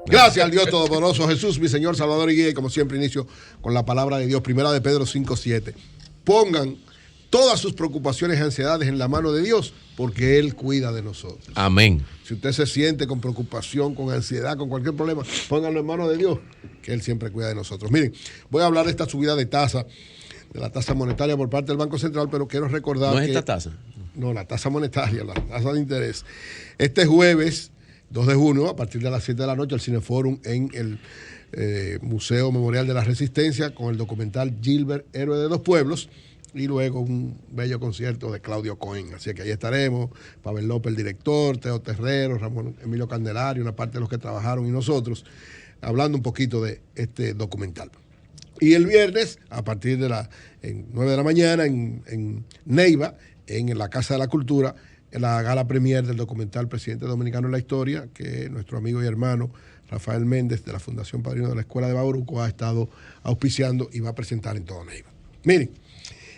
Gracias al Dios Todopoderoso, Jesús, mi Señor, Salvador y Guía. Y como siempre inicio con la palabra de Dios, primera de Pedro 5:7. Pongan todas sus preocupaciones y ansiedades en la mano de Dios, porque Él cuida de nosotros. Amén. Si usted se siente con preocupación, con ansiedad, con cualquier problema, pónganlo en manos de Dios, que Él siempre cuida de nosotros. Miren, voy a hablar de esta subida de tasa, de la tasa monetaria por parte del Banco Central, pero quiero recordar ¿No es esta tasa? No, la tasa monetaria, la tasa de interés. Este jueves, 2 de junio, a partir de las 7 de la noche, el Cineforum en el Museo Memorial de la Resistencia, con el documental Gilbert, Héroe de dos Pueblos, y luego un bello concierto de Claudio Cohen. Así que ahí estaremos, Pavel López, el director, Teo Terrero, Ramón Emilio Candelario, una parte de los que trabajaron y nosotros, hablando un poquito de este documental. Y el viernes, a partir de las 9 de la mañana, en Neiva, en la Casa de la Cultura, en la gala premier del documental Presidente Dominicano en la Historia, que nuestro amigo y hermano Rafael Méndez, de la Fundación Padrino de la Escuela de Bauruco, ha estado auspiciando y va a presentar en todo Neiva. Miren,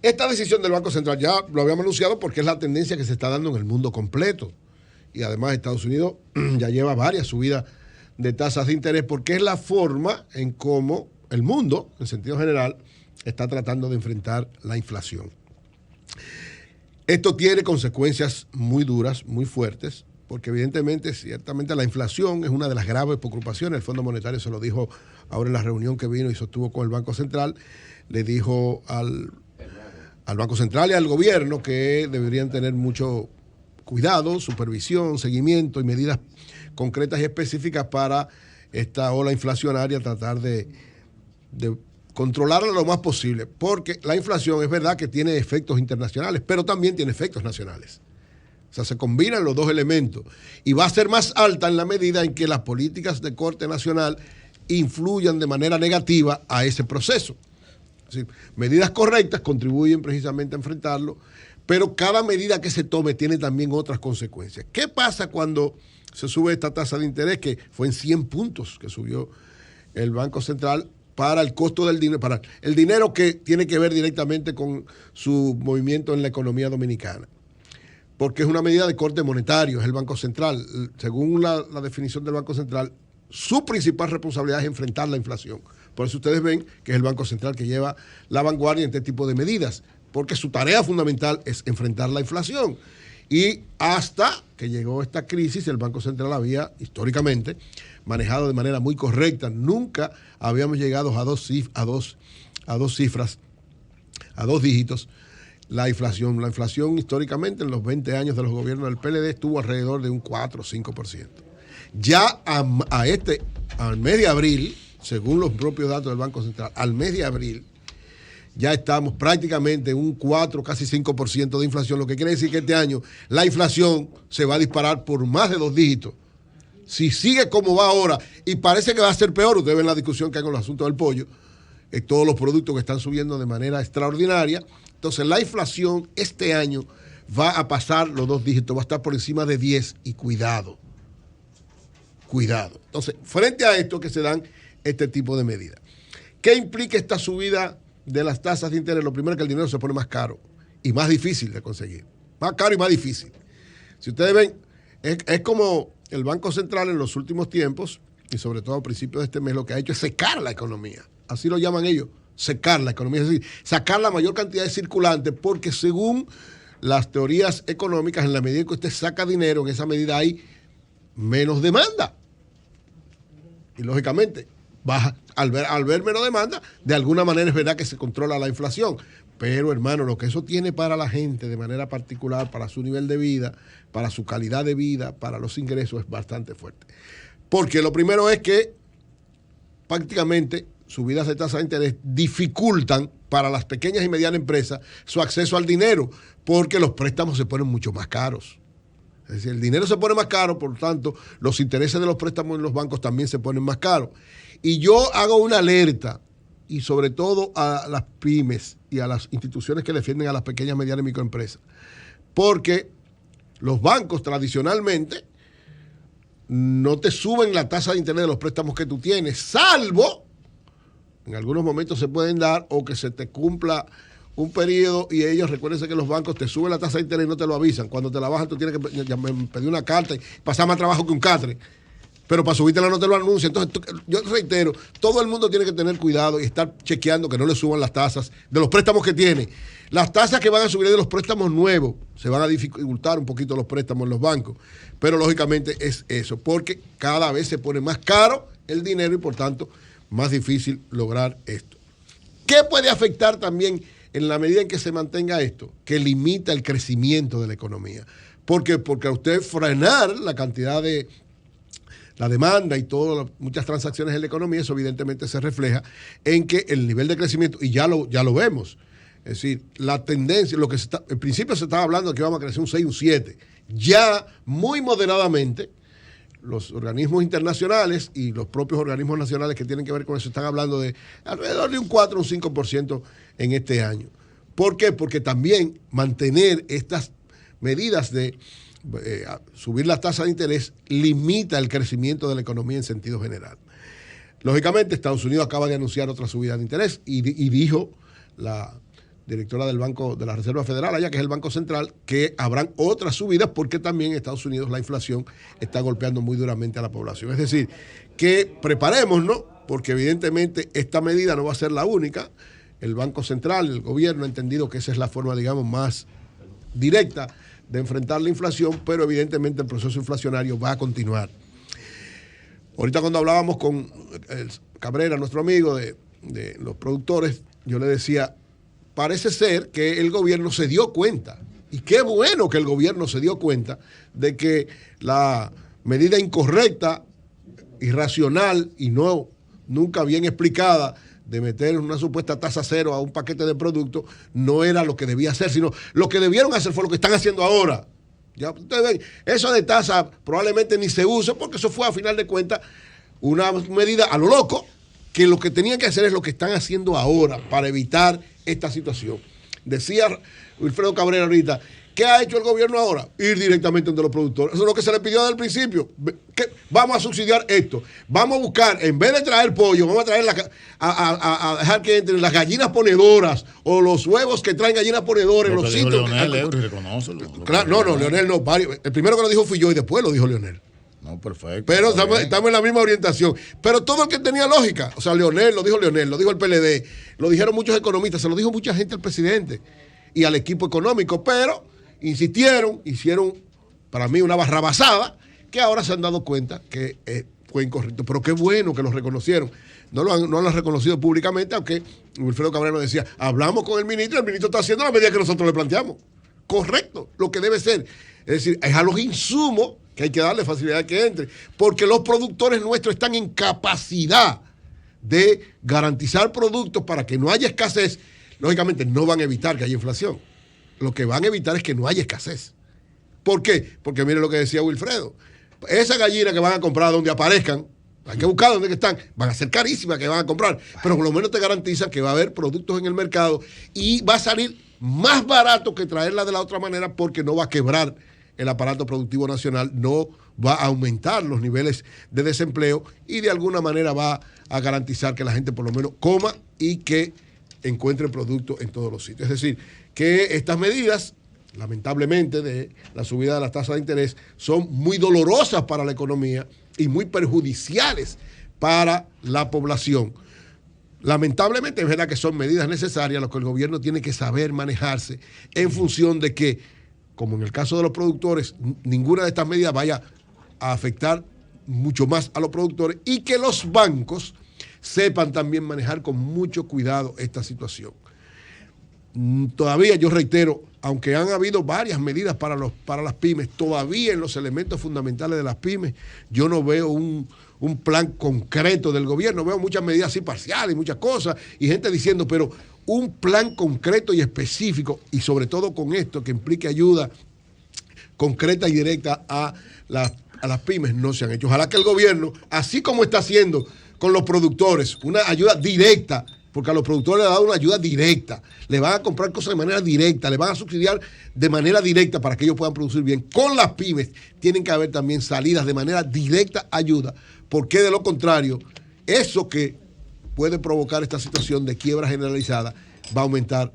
esta decisión del Banco Central ya lo habíamos anunciado porque es la tendencia que se está dando en el mundo completo. Y además Estados Unidos ya lleva varias subidas de tasas de interés porque es la forma en cómo el mundo, en sentido general, está tratando de enfrentar la inflación. Esto tiene consecuencias muy duras, muy fuertes, porque evidentemente, ciertamente la inflación es una de las graves preocupaciones. El Fondo Monetario se lo dijo ahora en la reunión que vino y sostuvo con el Banco Central, le dijo al Banco Central y al gobierno que deberían tener mucho cuidado, supervisión, seguimiento y medidas concretas y específicas para esta ola inflacionaria, tratar de controlarla lo más posible, porque la inflación es verdad que tiene efectos internacionales, pero también tiene efectos nacionales. O sea, se combinan los dos elementos y va a ser más alta en la medida en que las políticas de corte nacional influyan de manera negativa a ese proceso. Es decir, medidas correctas contribuyen precisamente a enfrentarlo, pero cada medida que se tome tiene también otras consecuencias. ¿Qué pasa cuando se sube esta tasa de interés, que fue en 100 puntos que subió el Banco Central para el costo del dinero, para el dinero que tiene que ver directamente con su movimiento en la economía dominicana? Porque es una medida de corte monetario, es el Banco Central. Según la definición del Banco Central, su principal responsabilidad es enfrentar la inflación. Por eso ustedes ven que es el Banco Central que lleva la vanguardia en este tipo de medidas, porque su tarea fundamental es enfrentar la inflación. Y hasta que llegó esta crisis, el Banco Central había, históricamente, manejado de manera muy correcta. Nunca habíamos llegado a dos cifras, a dos dígitos, la inflación. La inflación históricamente en los 20 años de los gobiernos del PLD estuvo alrededor de un 4 o 5%. Ya al mes de abril, según los propios datos del Banco Central, al mes de abril, ya estamos prácticamente en un 4, casi 5% de inflación, lo que quiere decir que este año la inflación se va a disparar por más de 2 dígitos. Si sigue como va ahora, y parece que va a ser peor, ustedes ven la discusión que hay con los asuntos del pollo, todos los productos que están subiendo de manera extraordinaria. Entonces la inflación este año va a pasar los 2 dígitos, va a estar por encima de 10 y cuidado. Entonces, frente a esto que se dan este tipo de medidas. ¿Qué implica esta subida de las tasas de interés? Lo primero es que el dinero se pone más caro y más difícil de conseguir. Más caro y más difícil. Si ustedes ven, es como el Banco Central en los últimos tiempos, y sobre todo a principios de este mes, lo que ha hecho es secar la economía. Así lo llaman ellos, secar la economía. Es decir, sacar la mayor cantidad de circulantes, porque según las teorías económicas, en la medida que usted saca dinero, en esa medida hay menos demanda. Y lógicamente, baja, al ver menos demanda, de alguna manera es verdad que se controla la inflación. Pero, hermano, lo que eso tiene para la gente de manera particular, para su nivel de vida, para su calidad de vida, para los ingresos, es bastante fuerte. Porque lo primero es que prácticamente subidas de tasa de interés dificultan para las pequeñas y medianas empresas su acceso al dinero, porque los préstamos se ponen mucho más caros. Es decir, el dinero se pone más caro, por lo tanto, los intereses de los préstamos en los bancos también se ponen más caros. Y yo hago una alerta, y sobre todo a las pymes y a las instituciones que defienden a las pequeñas, medianas y microempresas, porque los bancos tradicionalmente no te suben la tasa de interés de los préstamos que tú tienes, salvo, en algunos momentos se pueden dar, o que se te cumpla un periodo y ellos, recuérdense que los bancos te suben la tasa de interés y no te lo avisan. Cuando te la bajan tú tienes que pedir una carta y pasar más trabajo que un catre. pero para subirte la nota lo anuncia. Entonces, yo reitero, todo el mundo tiene que tener cuidado y estar chequeando que no le suban las tasas de los préstamos que tiene. Las tasas que van a subir de los préstamos nuevos, se van a dificultar un poquito los préstamos en los bancos, pero lógicamente es eso, porque cada vez se pone más caro el dinero y por tanto más difícil lograr esto. ¿Qué puede afectar también en la medida en que se mantenga esto? Que limita el crecimiento de la economía. ¿Por qué? Porque a usted frenar la cantidad de la demanda y todas muchas transacciones en la economía, eso evidentemente se refleja en que el nivel de crecimiento, y ya lo vemos, es decir, la tendencia, en principio se estaba hablando de que íbamos a crecer un 6, un 7, ya muy moderadamente los organismos internacionales y los propios organismos nacionales que tienen que ver con eso están hablando de alrededor de un 4 o un 5% en este año. ¿Por qué? Porque también mantener estas medidas de subir las tasas de interés limita el crecimiento de la economía en sentido general. Lógicamente, Estados Unidos acaba de anunciar otra subida de interés y dijo la directora del Banco de la Reserva Federal, allá que es el Banco Central, que habrán otras subidas porque también en Estados Unidos la inflación está golpeando muy duramente a la población. Es decir, que preparémonos, porque evidentemente esta medida no va a ser la única. El Banco Central, el gobierno ha entendido que esa es la forma, digamos, más directa de enfrentar la inflación, pero evidentemente el proceso inflacionario va a continuar. Ahorita cuando hablábamos con Cabrera, nuestro amigo de los productores, yo le decía, parece ser que el gobierno se dio cuenta, y qué bueno que el gobierno se dio cuenta de que la medida incorrecta, irracional y nunca bien explicada de meter una supuesta tasa cero a un paquete de productos no era lo que debía hacer, sino lo que debieron hacer fue lo que están haciendo ahora. Ya ustedes ven, eso de tasa probablemente ni se use porque eso fue a final de cuentas una medida a lo loco, que lo que tenían que hacer es lo que están haciendo ahora para evitar esta situación. Decía Wilfredo Cabrera ahorita, ¿qué ha hecho el gobierno ahora? Ir directamente donde los productores. Eso es lo que se le pidió desde el principio. Vamos a subsidiar esto. Vamos a buscar, en vez de traer pollo, vamos a traer a dejar que entren las gallinas ponedoras o los huevos que traen gallinas ponedoras en los sitios. Leonel, reconócelo. Claro, no, Leonel no. El primero que lo dijo fui yo y después lo dijo Leonel. No, perfecto. Pero estamos en la misma orientación. Pero todo el que tenía lógica, o sea, Leonel, lo dijo el PLD, lo dijeron muchos economistas, se lo dijo mucha gente al presidente y al equipo económico, pero insistieron, hicieron para mí una barrabasada que ahora se han dado cuenta que fue incorrecto. Pero qué bueno que lo reconocieron. No lo han reconocido públicamente, aunque Wilfredo Cabrera decía, hablamos con el ministro y el ministro está haciendo la medida que nosotros le planteamos. Correcto, lo que debe ser. Es decir, es a los insumos que hay que darle facilidad que entre, porque los productores nuestros están en capacidad de garantizar productos para que no haya escasez. Lógicamente no van a evitar que haya inflación. Lo que van a evitar es que no haya escasez. ¿Por qué? Porque mire lo que decía Wilfredo. Esas gallinas que van a comprar donde aparezcan, hay que buscar dónde están, van a ser carísimas que van a comprar, pero por lo menos te garantizan que va a haber productos en el mercado y va a salir más barato que traerla de la otra manera porque no va a quebrar el aparato productivo nacional, no va a aumentar los niveles de desempleo y de alguna manera va a garantizar que la gente por lo menos coma y que encuentre productos en todos los sitios. Es decir, que estas medidas, lamentablemente, de la subida de las tasas de interés, son muy dolorosas para la economía y muy perjudiciales para la población. Lamentablemente es verdad que son medidas necesarias, lo que el gobierno tiene que saber manejarse en función de que, como en el caso de los productores, ninguna de estas medidas vaya a afectar mucho más a los productores y que los bancos sepan también manejar con mucho cuidado esta situación. Todavía, yo reitero, aunque han habido varias medidas para las pymes, todavía en los elementos fundamentales de las pymes, yo no veo un plan concreto del gobierno, veo muchas medidas así parciales, muchas cosas, y gente diciendo, pero un plan concreto y específico, y sobre todo con esto que implique ayuda concreta y directa a las pymes, no se han hecho. Ojalá que el gobierno, así como está haciendo con los productores, una ayuda directa, porque a los productores le ha dado una ayuda directa, le van a comprar cosas de manera directa, le van a subsidiar de manera directa para que ellos puedan producir bien. Con las pymes tienen que haber también salidas de manera directa, ayuda, porque de lo contrario, eso que puede provocar esta situación de quiebra generalizada va a aumentar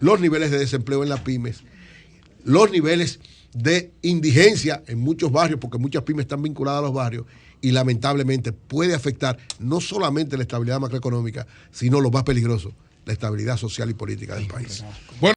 los niveles de desempleo en las pymes, los niveles de indigencia en muchos barrios, porque muchas pymes están vinculadas a los barrios, y lamentablemente puede afectar no solamente la estabilidad macroeconómica, sino lo más peligroso, la estabilidad social y política del país. Bueno.